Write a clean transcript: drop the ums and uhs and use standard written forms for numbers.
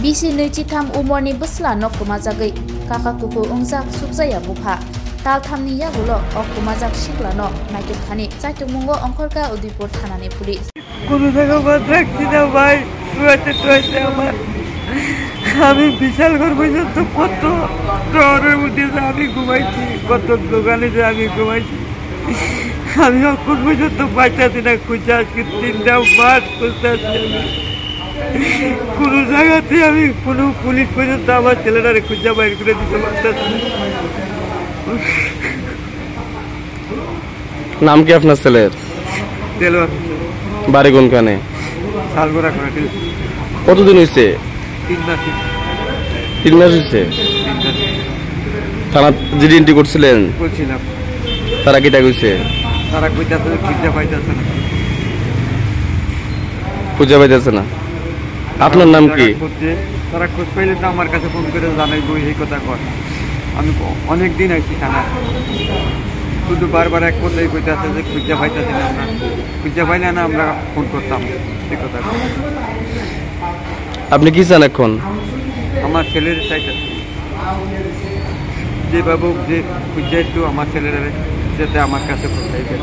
Bisi nöichitam umorni busla nokkumajagoi kakakuku ungjak subjaya bufa tal thamni yagulo okkumajak shiklano naikithani chaitungmungo ongkorka Udaipur thanani pulis কোনো জায়গা বাদ রাখছি না ভাই শুয়েছে আমার আমি বিশাল ঘর পর্যন্ত কত শহরের মধ্যে আমি ঘুমাইছি কত দোকানে যে আমি ঘুমাইছি আমি এখন পর্যন্ত পাইতেছি না খুঁজে আজকে 3টা মাস খুঁজতে আছি আমি কোনো জায়গাতে আমি কোনো পুলিশ পর্যন্ত আমার ছেলেটারে খুঁজে বাইর করে দিতে পারতেছি নাম কি আপনার ছেলের? দেলোয়ার বাড়ি কোনখানে? শালগোড়া করে কতদিন হয়েছে? 3 মাস হয়েছে। থানা জিডি এন্ট্রি করছিলেন? করছিলাম। তারা কিটা কইছে? তারা কইতাছে খুঁজে পাইতেছে না। খুঁজে পাইতেছে না। আপনার নাম কি? তারা খোঁজ পাইলে তো আমার কাছে ফোন করে জানাইবো এই কথা কর। আমি অনেক দিন আইছি থানা শুধু বারবার এক কথাই কইতাছে যে খুঁজে পাইতেছি না আমরা খুঁজে পাইলে না আমরা ফোন করতাম এই কথা। আপনি কি চান এখন? আমার ছেলের চাইতেছে যে বাবু যে খুঁজে একটু আমার ছেলেরা যাতে আমার কাছে পৌঁছাইবে।